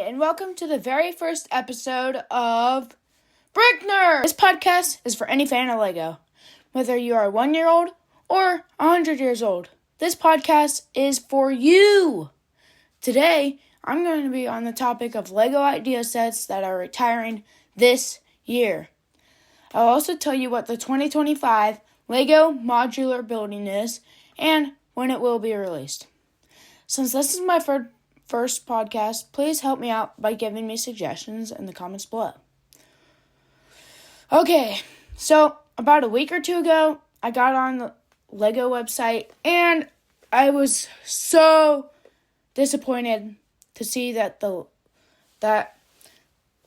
and welcome to the very first episode of Brick Nerd. This podcast is for any fan of Lego, whether you are 1 year old or 100 years old. This podcast is for you. Today, I'm going to be on the topic of Lego idea sets that are retiring this year. I'll also tell you what the 2025 Lego modular building is and when it will be released. Since this is my first podcast, please help me out by giving me suggestions in the comments below. Okay, so about a week or two ago, I got on the Lego website and I was so disappointed to see that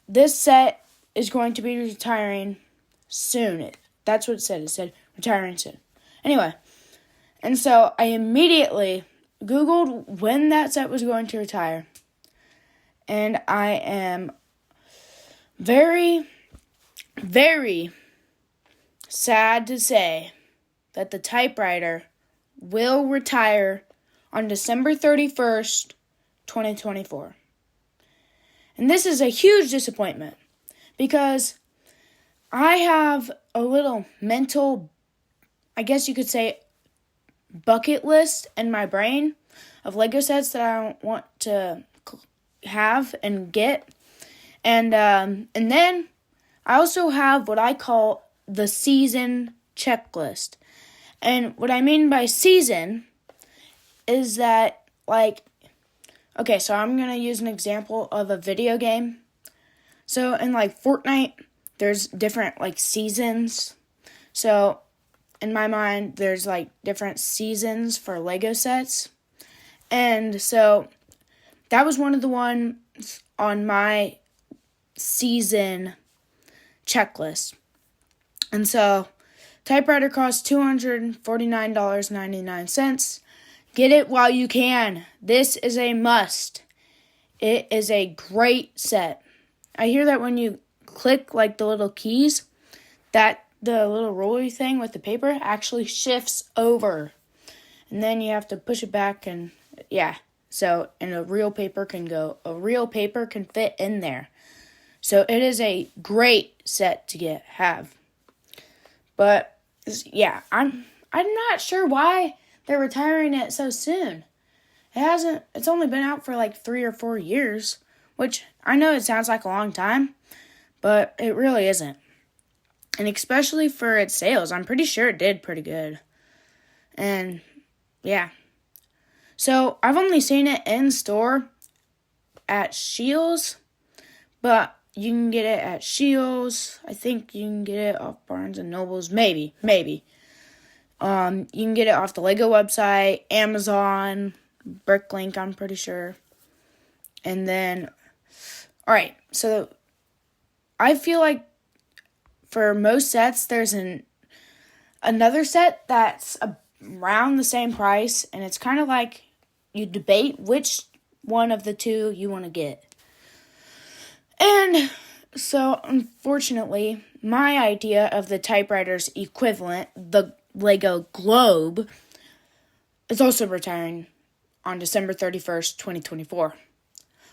this set is going to be retiring soon. That's what it said. It said retiring soon. Anyway, and so I immediately Googled when that set was going to retire. And I am very, very sad to say that the typewriter will retire on December 31st, 2024. And this is a huge disappointment because I have a little mental, I guess you could say, bucket list in my brain of Lego sets that I want to have and get. And then I also have what I call the season checklist. And what I mean by season is that, okay, so I'm going to use an example of a video game. So in Fortnite, there's different seasons. So in my mind, there's different seasons for Lego sets. And so that was one of the ones on my season checklist. And so typewriter costs $249.99. Get it while you can. This is a must. It is a great set. I hear that when you click the little keys, that the little roller thing with the paper actually shifts over. And then you have to push it back and so a real paper can fit in there. So it is a great set to have. But I'm not sure why they're retiring it so soon. It's only been out for 3 or 4 years, which I know it sounds like a long time, but it really isn't. And especially for its sales, I'm pretty sure it did pretty good. And so I've only seen it in store at Scheels, but you can get it at Scheels. I think you can get it off Barnes & Nobles, maybe. You can get it off the Lego website, Amazon, Bricklink, I'm pretty sure. And then, alright, so I feel like for most sets, there's another set that's around the same price, and it's kind of like you debate which one of the two you want to get. And so, unfortunately, my idea of the typewriter's equivalent, the Lego Globe, is also retiring on December 31st, 2024.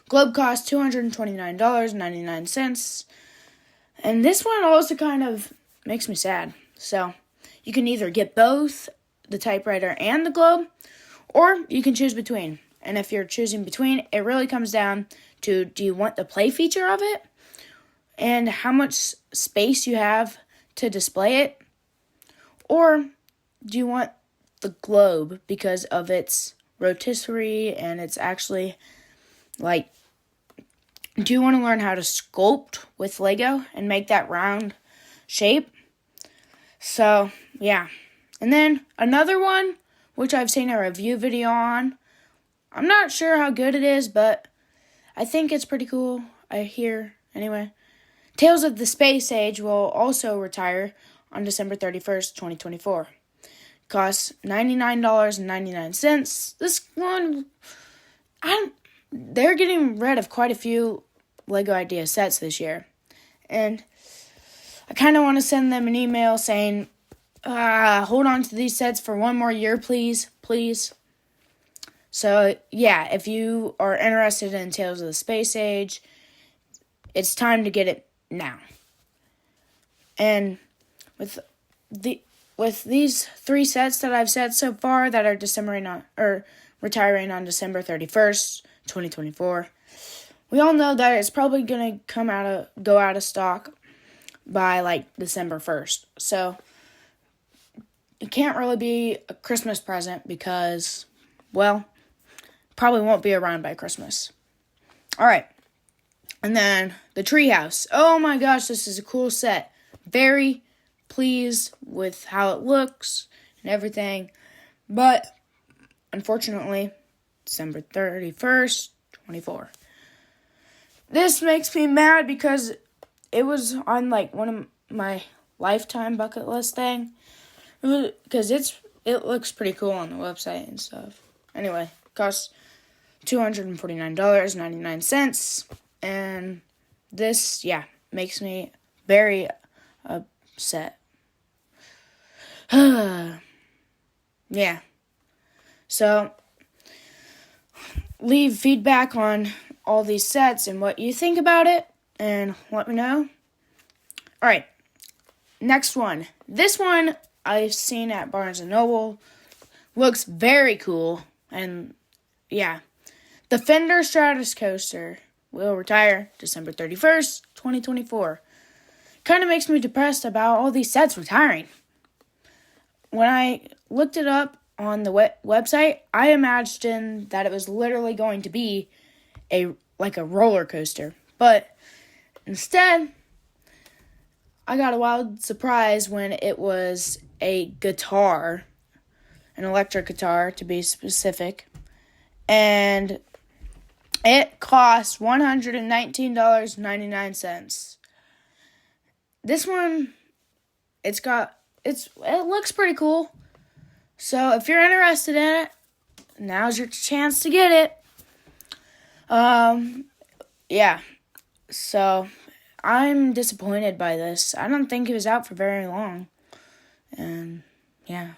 Globe costs $229.99. And this one also kind of makes me sad. So, you can either get both the typewriter and the globe, or you can choose between. And if you're choosing between, it really comes down to, do you want the play feature of it? And how much space you have to display it? Or do you want the globe because of its rotisserie and it's actually do you want to learn how to sculpt with Lego and make that round shape? So, And then another one, which I've seen a review video on. I'm not sure how good it is, but I think it's pretty cool. I hear, anyway. Tales of the Space Age will also retire on December 31st, 2024. Costs $99.99. This one, they're getting rid of quite a few Lego idea sets this year. And I kind of want to send them an email saying, hold on to these sets for one more year, please. So, yeah, if you are interested in Tales of the Space Age, it's time to get it now. And with these 3 sets that I've said so far that are retiring on December 31st, 2024, we all know that it's probably going to go out of stock by like December 1st. So it can't really be a Christmas present because, well, probably won't be around by Christmas. All right. And then the treehouse. Oh my gosh, this is a cool set. Very pleased with how it looks and everything. But unfortunately, December 31st, 24. This makes me mad because it was on like one of my lifetime bucket list thing. Because it looks pretty cool on the website and stuff. Anyway, it costs $249.99. And this, makes me very upset. Yeah. So, leave feedback on all these sets and what you think about it. And let me know. Alright. Next one. This one I've seen at Barnes & Noble. Looks very cool. And, yeah. The Fender Stratocaster will retire December 31st, 2024. Kind of makes me depressed about all these sets retiring. When I looked it up on the website, I imagined that it was literally going to be a roller coaster. But instead, I got a wild surprise when it was a guitar, an electric guitar to be specific, and it cost $119.99. This one, it looks pretty cool. So if you're interested in it, now's your chance to get it. Yeah. So I'm disappointed by this. I don't think it was out for very long. And yeah.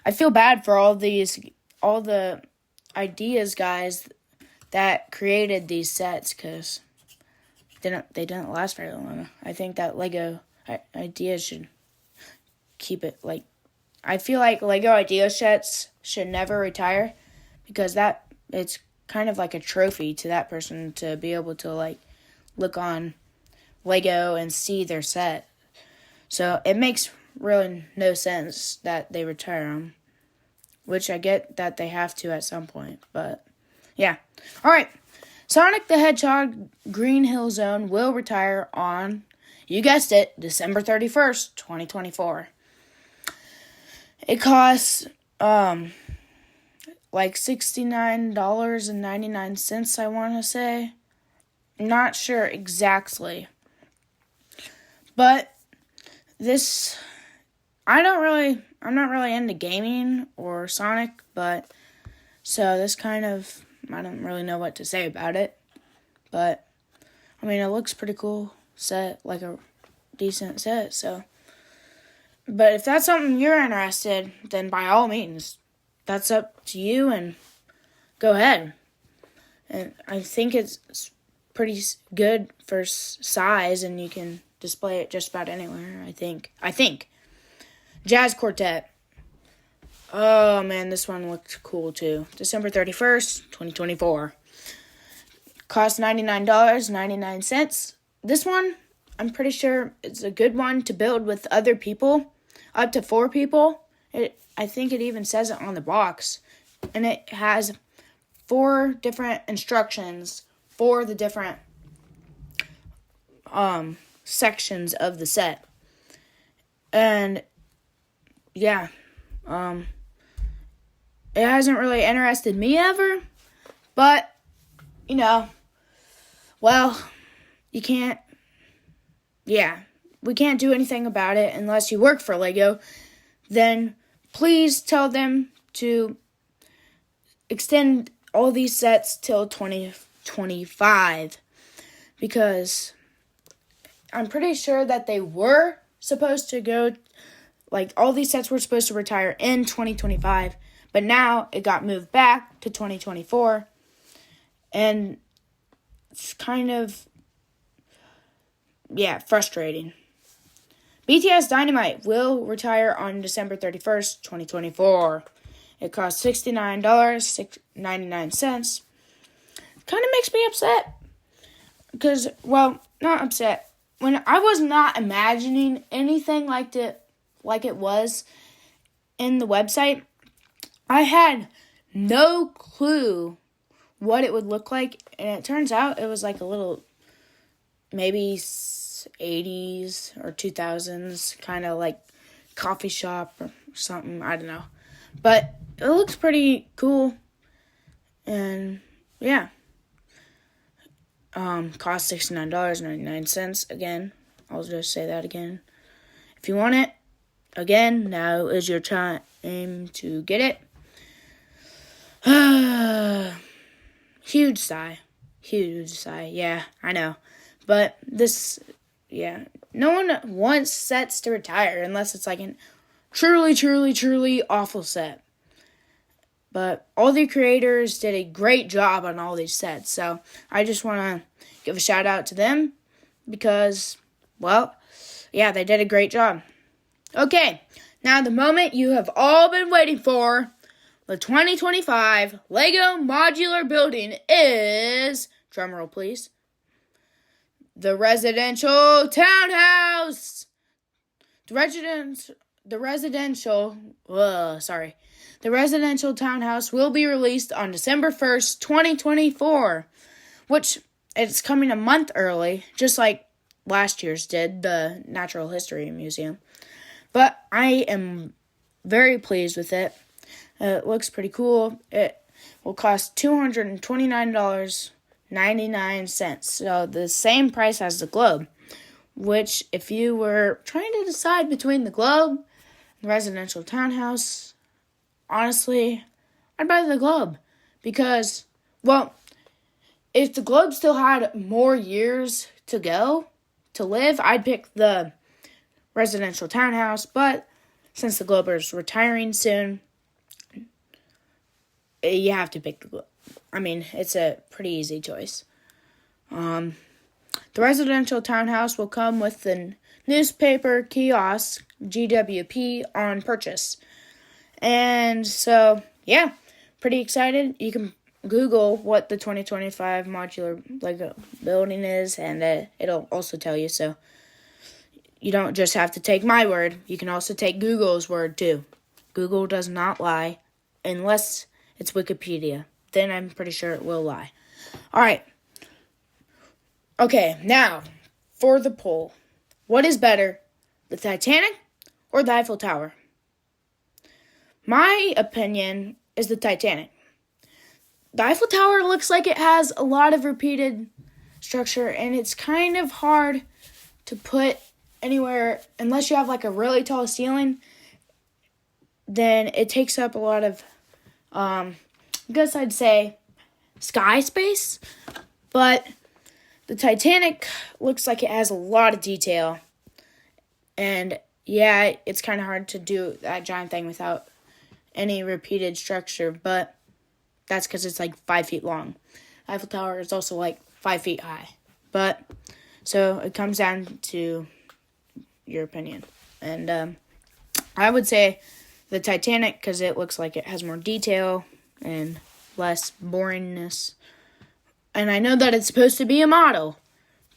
I feel bad for all the ideas guys that created these sets because they didn't last very long. I think that Lego ideas should keep it like. I feel like Lego idea sets should never retire because it's kind of like a trophy to that person to be able to like look on Lego and see their set. So it makes really no sense that they retire them, which I get that they have to at some point, but yeah. All right. Sonic the Hedgehog Green Hill Zone will retire on, you guessed it, December 31st, 2024. It costs like $69.99, I want to say. Not sure exactly. But this, I'm not really into gaming or Sonic, but so this kind of, I don't really know what to say about it. But, I mean, it looks pretty cool set, like a decent set, so. But if that's something you're interested, then by all means, that's up to you and go ahead. And I think it's pretty good for size and you can display it just about anywhere, I think. Jazz Quartet. Oh man, this one looked cool too. December 31st, 2024. Cost $99.99. This one, I'm pretty sure it's a good one to build with other people. Up to 4 people. I think it even says it on the box. And it has 4 different instructions for the different sections of the set. And yeah, it hasn't really interested me ever, but well, we can't do anything about it unless you work for Lego. Then please tell them to extend all these sets till 2025, because I'm pretty sure that they were supposed to go, like all these sets were supposed to retire in 2025, But now it got moved back to 2024. And it's kind of, frustrating. BTS Dynamite will retire on December 31st, 2024. It costs $69.99. Kind of makes me upset. Because, well, not upset. When I was not imagining anything like it was in the website, I had no clue what it would look like. And it turns out it was like a little, maybe 80s or 2000s kind of like coffee shop or something. I don't know. But it looks pretty cool. And yeah. Cost $69.99. Again, I'll just say that again. If you want it, again, now is your time to get it. Huge sigh. Yeah, I know. But this, no one wants sets to retire unless it's like an truly awful set. But all the creators did a great job on all these sets. So I just want to give a shout out to them because, they did a great job. Okay, now the moment you have all been waiting for, the 2025 Lego modular building is, drumroll please, the residential townhouse. The residential townhouse will be released on December 1st, 2024, which it's coming a month early, just like last year's did, the Natural History Museum. But I am very pleased with it. It looks pretty cool. It will cost $229.99, so the same price as the Globe, which if you were trying to decide between the Globe and the residential townhouse, honestly, I'd buy the Globe because, if the Globe still had more years to go, to live, I'd pick the residential townhouse, but since the Globe is retiring soon, you have to pick the Globe. I mean, it's a pretty easy choice. The residential townhouse will come with the newspaper kiosk, GWP, on purchase. And so, pretty excited. You can Google what the 2025 modular Lego building is, and it'll also tell you. So you don't just have to take my word. You can also take Google's word, too. Google does not lie unless it's Wikipedia. Then I'm pretty sure it will lie. All right. Okay, now for the poll. What is better, the Titanic or the Eiffel Tower? My opinion is the Titanic. The Eiffel Tower looks like it has a lot of repeated structure, and it's kind of hard to put anywhere, unless you have like a really tall ceiling, then it takes up a lot of, I guess I'd say, sky space. But the Titanic looks like it has a lot of detail, and it's kind of hard to do that giant thing without any repeated structure, but that's because it's like 5 feet long. Eiffel Tower is also like 5 feet high. But, so it comes down to your opinion. And I would say the Titanic because it looks like it has more detail and less boringness. And I know that it's supposed to be a model,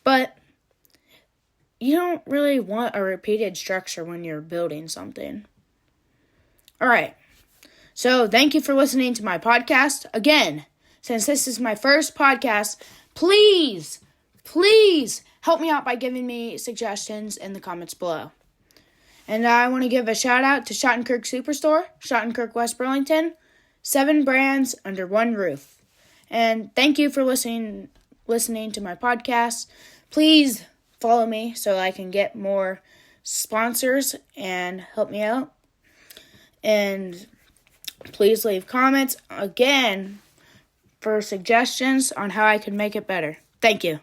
but you don't really want a repeated structure when you're building something. All right. So, thank you for listening to my podcast. Again, since this is my first podcast, please help me out by giving me suggestions in the comments below. And I want to give a shout out to Shottenkirk Superstore, Shottenkirk, West Burlington. 7 brands under one roof. And thank you for listening to my podcast. Please follow me so I can get more sponsors and help me out. And please leave comments again for suggestions on how I can make it better. Thank you.